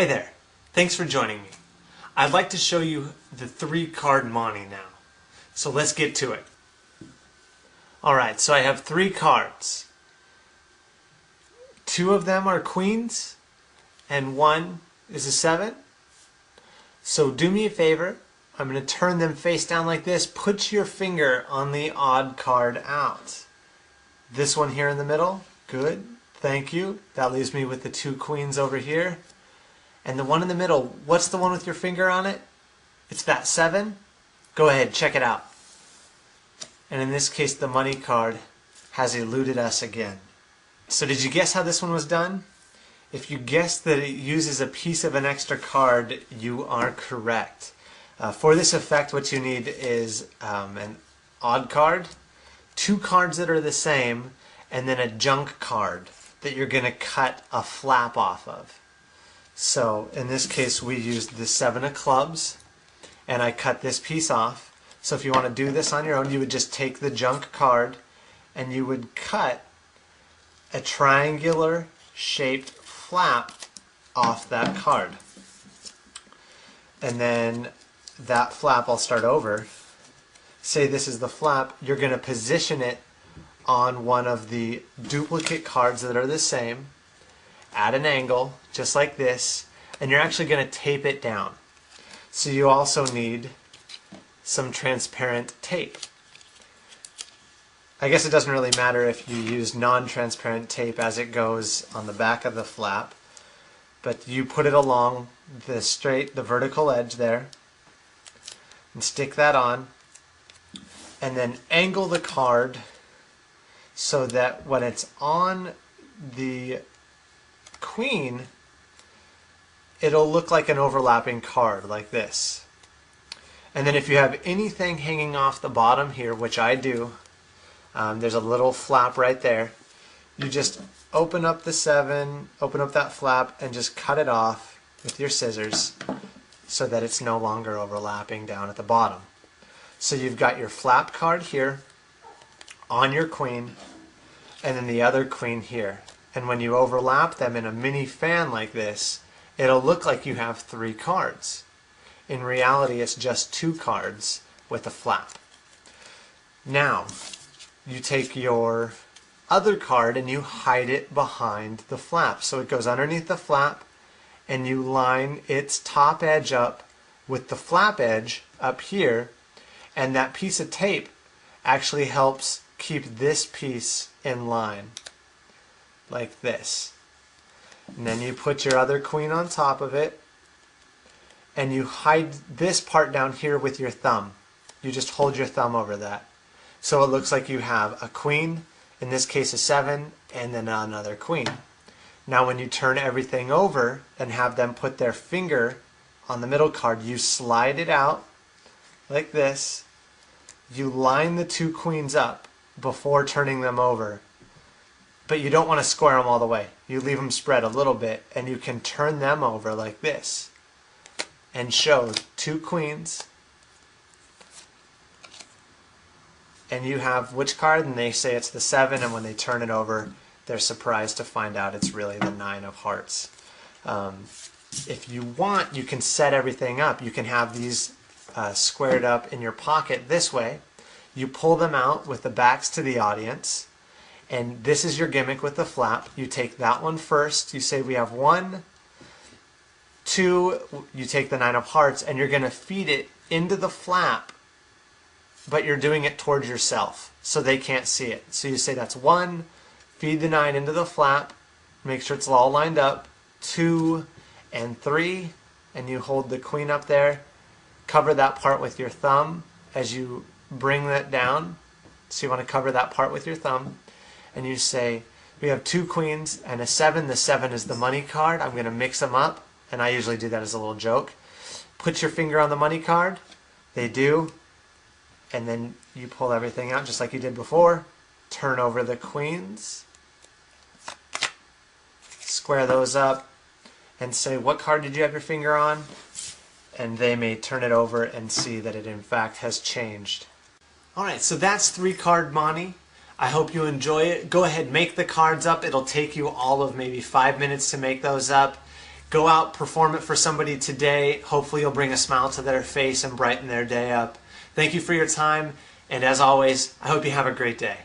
Hi there. Thanks for joining me. I'd like to show you the 3-card Monte now. So let's get to it. Alright, so I have 3 cards. 2 of them are queens and 1 is a 7. So do me a favor. I'm going to turn them face down like this. Put your finger on the odd card out. This one here in the middle. Good. Thank you. That leaves me with the 2 queens over here. And the one in the middle, what's the one with your finger on it? It's that 7. Go ahead, check it out. And in this case, the money card has eluded us again. So did you guess how this one was done? If you guessed that it uses a piece of an extra card, you are correct. For this effect, what you need is an odd card, 2 cards that are the same, and then a junk card that you're going to cut a flap off of. So in this case, we used the 7 of clubs, and I cut this piece off. So if you want to do this on your own, you would just take the junk card and you would cut a triangular shaped flap off that card. And then that flap, I'll start over. Say this is the flap, you're going to position it on one of the duplicate cards that are the same at an angle, just like this, and you're actually going to tape it down. So you also need some transparent tape. I guess it doesn't really matter if you use non-transparent tape as it goes on the back of the flap, but you put it along the vertical edge there, and stick that on, and then angle the card so that when it's on the queen, it'll look like an overlapping card like this. And then if you have anything hanging off the bottom here, which I do, there's a little flap right there, you just open up the 7, open up that flap, and just cut it off with your scissors so that it's no longer overlapping down at the bottom. So you've got your flap card here on your queen, and then the other queen here. And when you overlap them in a mini fan like this, it'll look like you have 3 cards. In reality, it's just 2 cards with a flap. Now, you take your other card and you hide it behind the flap. So it goes underneath the flap, and you line its top edge up with the flap edge up here, and that piece of tape actually helps keep this piece in line, like this. And then you put your other queen on top of it, and you hide this part down here with your thumb. You just hold your thumb over that. So it looks like you have a queen, in this case a 7, and then another queen. Now when you turn everything over and have them put their finger on the middle card, you slide it out like this. You line the 2 queens up before turning them over. But you don't want to square them all the way. You leave them spread a little bit, and you can turn them over like this and show 2 queens. And you have which card? And they say it's the 7, and when they turn it over, they're surprised to find out it's really the 9 of hearts. If you want, you can set everything up. You can have these squared up in your pocket this way. You pull them out with the backs to the audience. And this is your gimmick with the flap. You take that one first. You say we have 1, 2. You take the 9 of hearts, and you're going to feed it into the flap, but you're doing it towards yourself so they can't see it. So you say that's 1, feed the 9 into the flap, make sure it's all lined up, 2 and 3, and you hold the queen up there. Cover that part with your thumb as you bring that down. So you want to cover that part with your thumb. And you say, we have 2 queens and a 7. The 7 is the money card. I'm going to mix them up, and I usually do that as a little joke. Put your finger on the money card. They do. And then you pull everything out just like you did before. Turn over the queens. Square those up. And say, what card did you have your finger on? And they may turn it over and see that it in fact has changed. Alright, so that's 3-card Monte. I hope you enjoy it. Go ahead, make the cards up. It'll take you all of maybe 5 minutes to make those up. Go out, perform it for somebody today. Hopefully you'll bring a smile to their face and brighten their day up. Thank you for your time, and as always, I hope you have a great day.